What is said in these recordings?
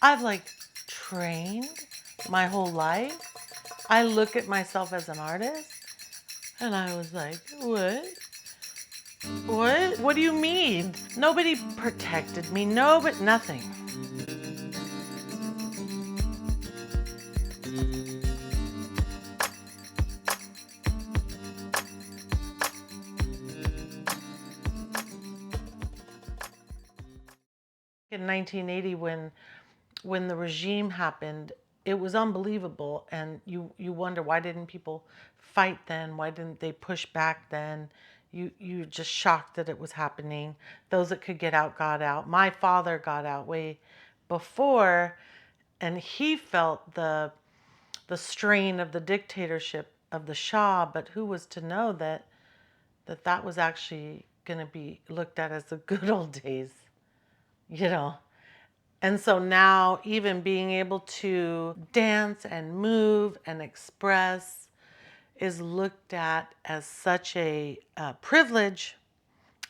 I've like trained my whole life. I look at myself as an artist and I was like, what? What? What do you mean? Nobody protected me. No, but nothing. In 1980, when the regime happened, it was unbelievable, and you wonder, why didn't people fight then? Why didn't they push back then? You just shocked that it was happening. Those that could get out got out. My father got out way before, and he felt the strain of the dictatorship of the Shah, but who was to know that was actually going to be looked at as the good old days, you know? And so now, even being able to dance and move and express is looked at as such a privilege,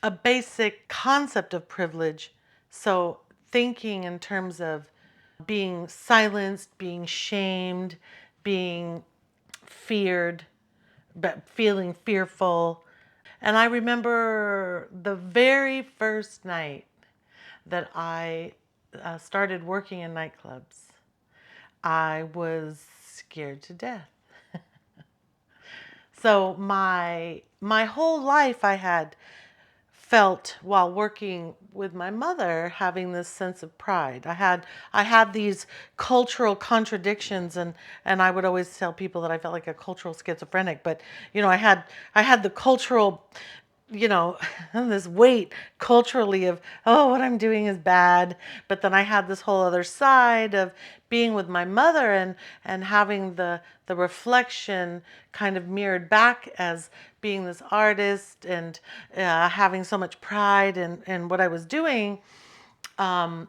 a basic concept of privilege. So, thinking in terms of being silenced, being shamed, being feared, but feeling fearful. And I remember the very first night that I started working in nightclubs, I was scared to death. So my whole life I had felt while working with my mother having this sense of pride. I had these cultural contradictions, and I would always tell people that I felt like a cultural schizophrenic, but I had the cultural, this weight culturally of, oh, what I'm doing is bad. But then I had this whole other side of being with my mother and having the reflection kind of mirrored back as being this artist and having so much pride in what I was doing. Um,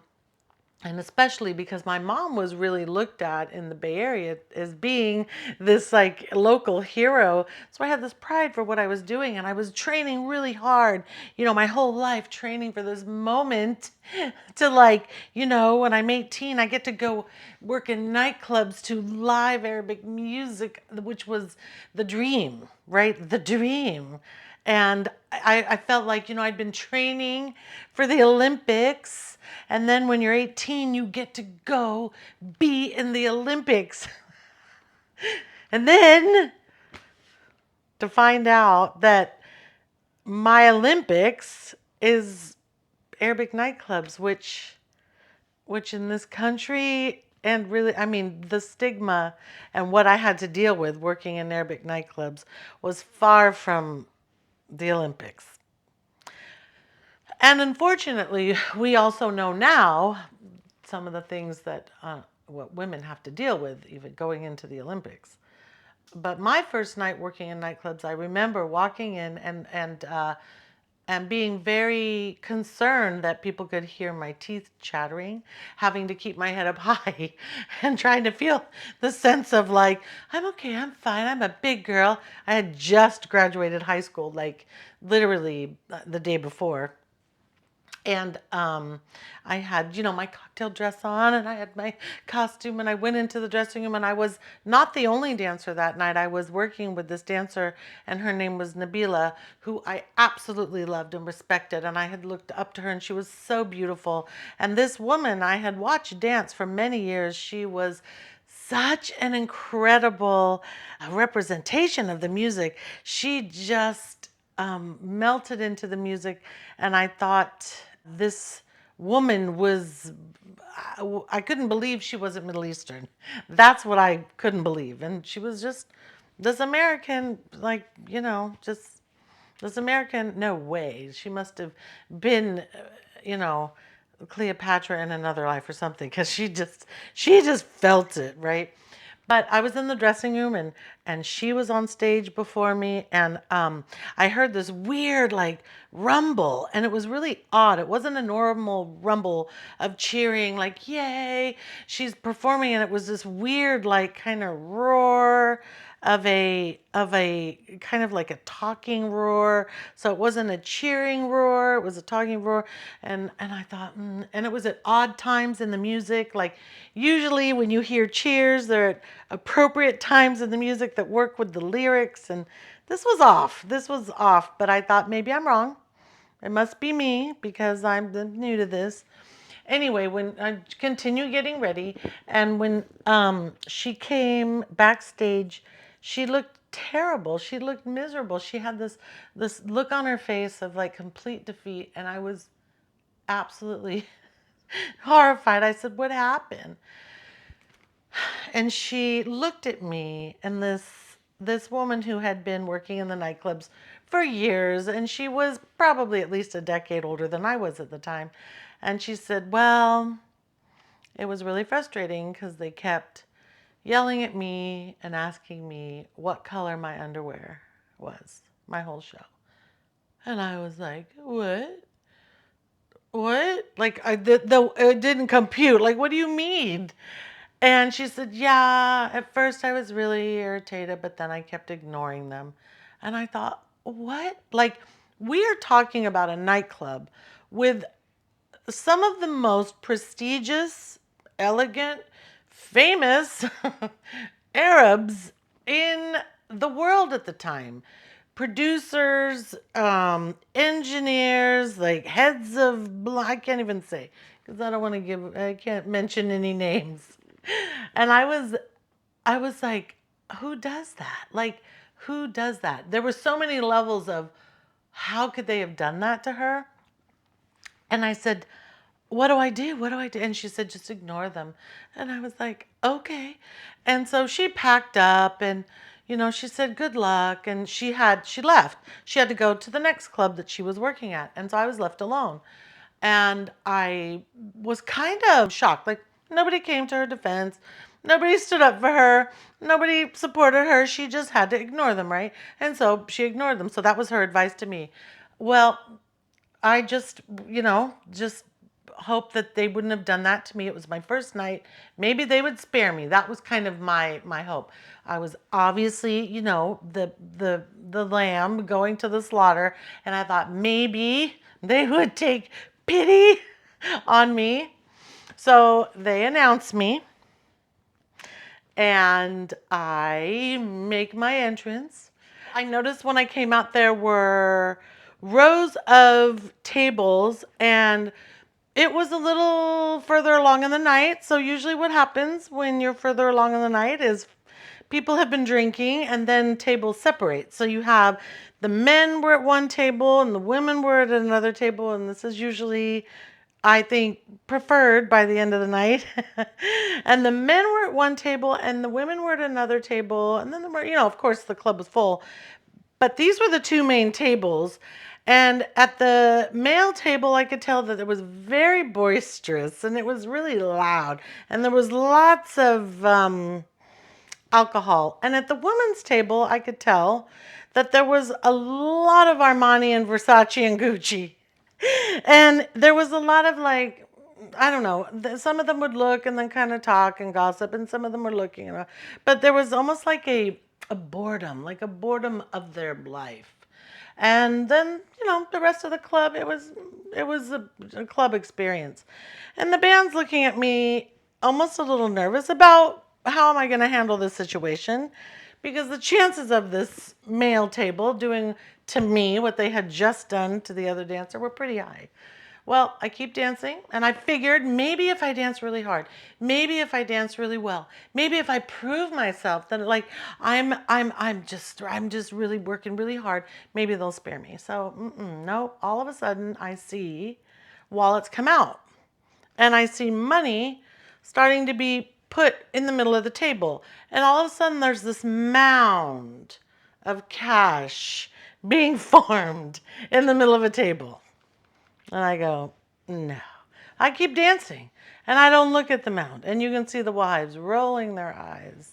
and especially because my mom was really looked at in the Bay Area as being this like local hero. So I had this pride for what I was doing, and I was training really hard, my whole life training for this moment to, like, when I'm 18, I get to go work in nightclubs to live Arabic music, which was the dream, right? The dream. And I felt like, I'd been training for the Olympics. And then when you're 18, you get to go be in the Olympics. And then to find out that my Olympics is Arabic nightclubs, which in this country, and really, I mean, the stigma and what I had to deal with working in Arabic nightclubs was far from the Olympics. And unfortunately, we also know now some of the things that what women have to deal with, even going into the Olympics. But my first night working in nightclubs, I remember walking in and being very concerned that people could hear my teeth chattering, having to keep my head up high and trying to feel the sense of, like, I'm okay, I'm fine, I'm a big girl. I had just graduated high school, like literally the day before. And I had, my cocktail dress on, and I had my costume, and I went into the dressing room, and I was not the only dancer that night. I was working with this dancer, and her name was Nabila, who I absolutely loved and respected, and I had looked up to her, and she was so beautiful. And this woman I had watched dance for many years. She was such an incredible representation of the music. She just melted into the music, and I thought, this woman was, I couldn't believe she wasn't Middle Eastern. That's what I couldn't believe. And she was just this American, like, just this American. No way. She must have been, you know, Cleopatra in another life or something, because she just felt it, right? But I was in the dressing room, and she was on stage before me, and I heard this weird, like, rumble, and it was really odd. It wasn't a normal rumble of cheering, like, yay, she's performing, and it was this weird, like, kind of roar. of a kind of like a talking roar. So it wasn't a cheering roar, it was a talking roar. And I thought, and it was at odd times in the music. Like usually when you hear cheers, they're at appropriate times in the music that work with the lyrics. And this was off. This was off. But I thought maybe I'm wrong. It must be me because I'm new to this. Anyway, when I continued getting ready, and when she came backstage, she looked terrible. She looked miserable. She had this look on her face of like complete defeat, and I was absolutely horrified. I said, "What happened?" And she looked at me, and this woman who had been working in the nightclubs for years, and she was probably at least a decade older than I was at the time. And she said, "Well, it was really frustrating because they kept yelling at me and asking me what color my underwear was my whole show." And I was like, "What? What?" Like it didn't compute. Like, what do you mean? And she said, "Yeah, at first I was really irritated, but then I kept ignoring them." And I thought, what? Like, we are talking about a nightclub with some of the most prestigious, elegant, famous Arabs in the world at the time. Producers, engineers, like heads of, I can't even say because I can't mention any names. And I was like, who does that? Like, who does that? There were so many levels of how could they have done that to her? And I said, "What do I do? What do I do?" And she said, "Just ignore them." And I was like, "Okay." And so she packed up and, she said, "Good luck." And she left. She had to go to the next club that she was working at. And so I was left alone. And I was kind of shocked. Like, nobody came to her defense. Nobody stood up for her. Nobody supported her. She just had to ignore them, right? And so she ignored them. So that was her advice to me. Well, I just hope that they wouldn't have done that to me. It was my first night. Maybe they would spare me. That was kind of my hope. I was obviously, the lamb going to the slaughter, and I thought maybe they would take pity on me. So they announced me, and I make my entrance. I noticed when I came out there were rows of tables, and it was a little further along in the night. So usually what happens when you're further along in the night is people have been drinking and then tables separate. So you have the men were at one table and the women were at another table, and this is usually, I think, preferred by the end of the night. And the men were at one table and the women were at another table. And then there were, of course, the club was full. But these were the two main tables. And at the male table, I could tell that it was very boisterous and it was really loud. And there was lots of alcohol. And at the women's table, I could tell that there was a lot of Armani and Versace and Gucci. And there was a lot of like, I don't know, some of them would look and then kind of talk and gossip, and some of them were looking, but there was almost like like a boredom of their life. And then, the rest of the club, it was a club experience. And the band's looking at me almost a little nervous about how am I going to handle this situation, because the chances of this male table doing to me what they had just done to the other dancer were pretty high. Well, I keep dancing, and I figured maybe if I dance really hard, maybe if I dance really well, maybe if I prove myself that like I'm just really working really hard, maybe they'll spare me. So no, all of a sudden I see wallets come out, and I see money starting to be put in the middle of the table, and all of a sudden there's this mound of cash being formed in the middle of a table. And I go, no. I keep dancing and I don't look at the mound. And you can see the wives rolling their eyes.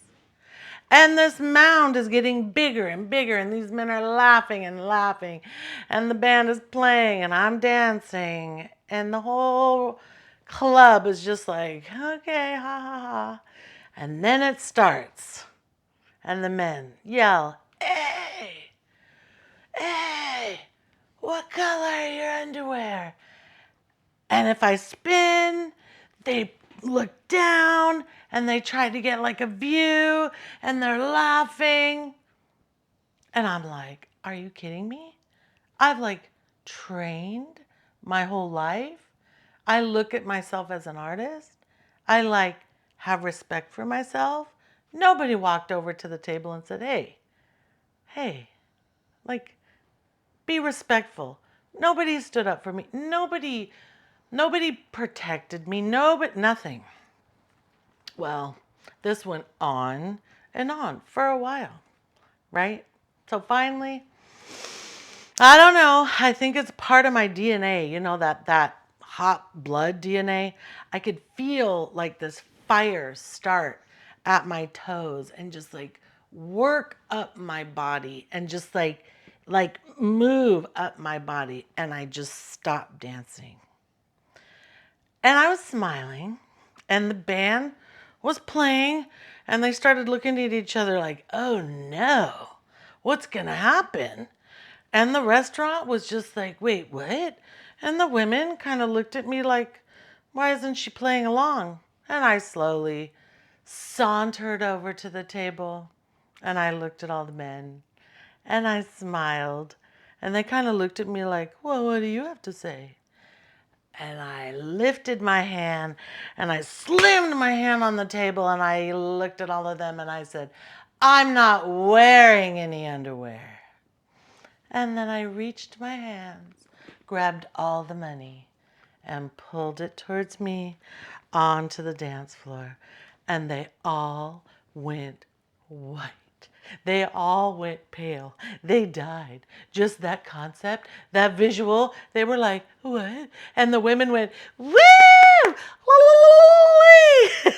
And this mound is getting bigger and bigger, and these men are laughing and laughing. And the band is playing and I'm dancing. And the whole club is just like, okay, ha ha ha. And then it starts. and the men yell, "Hey! Hey! What color are your underwear?" And if I spin, they look down and they try to get like a view and they're laughing. And I'm like, are you kidding me? I've like trained my whole life. I look at myself as an artist. I like have respect for myself. Nobody walked over to the table and said, hey, like, be respectful. Nobody stood up for me. Nobody protected me. Nothing. Well, this went on and on for a while, right? So finally, I don't know. I think it's part of my DNA, that hot blood DNA. I could feel like this fire start at my toes and just like work up my body and just like move up my body, and I just stopped dancing. And I was smiling, and the band was playing, and they started looking at each other like, oh no, what's gonna happen? And the restaurant was just like, wait, what? And the women kind of looked at me like, why isn't she playing along? And I slowly sauntered over to the table, and I looked at all the men, and I smiled, and they kind of looked at me like, well, what do you have to say? And I lifted my hand and I slammed my hand on the table, and I looked at all of them and I said, I'm not wearing any underwear. And then I reached my hands, grabbed all the money, and pulled it towards me onto the dance floor. And they all went white. They all went pale. They died. Just that concept, that visual, they were like, what? And the women went, woo!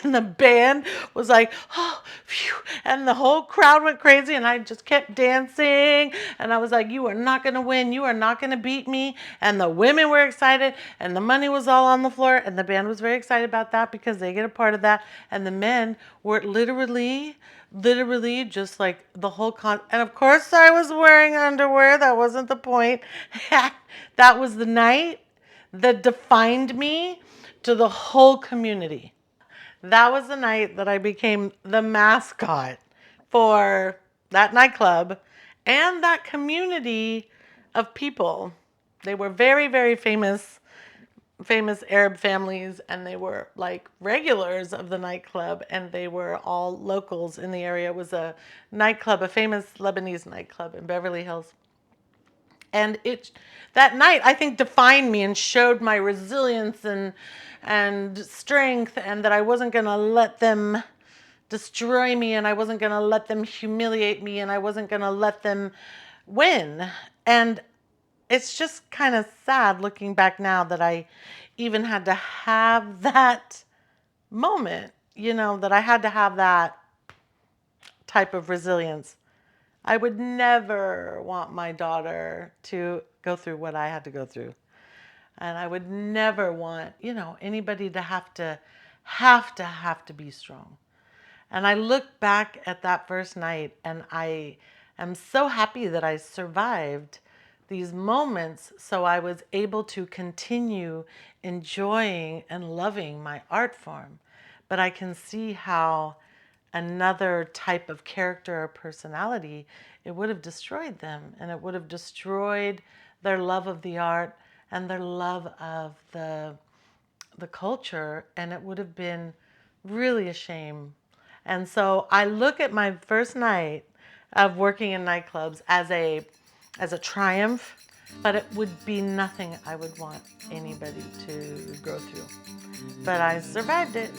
And the band was like, oh, phew. And the whole crowd went crazy, and I just kept dancing. And I was like, you are not going to win. You are not going to beat me. And the women were excited, and the money was all on the floor. And the band was very excited about that because they get a part of that. And the men were literally just like the whole and of course I was wearing underwear. That wasn't the point. That was the night that defined me to the whole community. That was the night that I became the mascot for that nightclub and that community of people. They were very, very famous Arab families, and they were like regulars of the nightclub, and they were all locals in the area. It was a nightclub, a famous Lebanese nightclub in Beverly Hills. And that night I think defined me and showed my resilience and strength, and that I wasn't going to let them destroy me, and I wasn't going to let them humiliate me, and I wasn't going to let them win. And it's just kind of sad looking back now that I even had to have that moment, that I had to have that type of resilience. I would never want my daughter to go through what I had to go through. And I would never want, anybody to have to be strong. And I look back at that first night, and I am so happy that I survived these moments, so I was able to continue enjoying and loving my art form. But I can see how another type of character or personality, it would have destroyed them, and it would have destroyed their love of the art and their love of the culture, and it would have been really a shame. And so I look at my first night of working in nightclubs as a triumph, but it would be nothing I would want anybody to go through. But I survived it.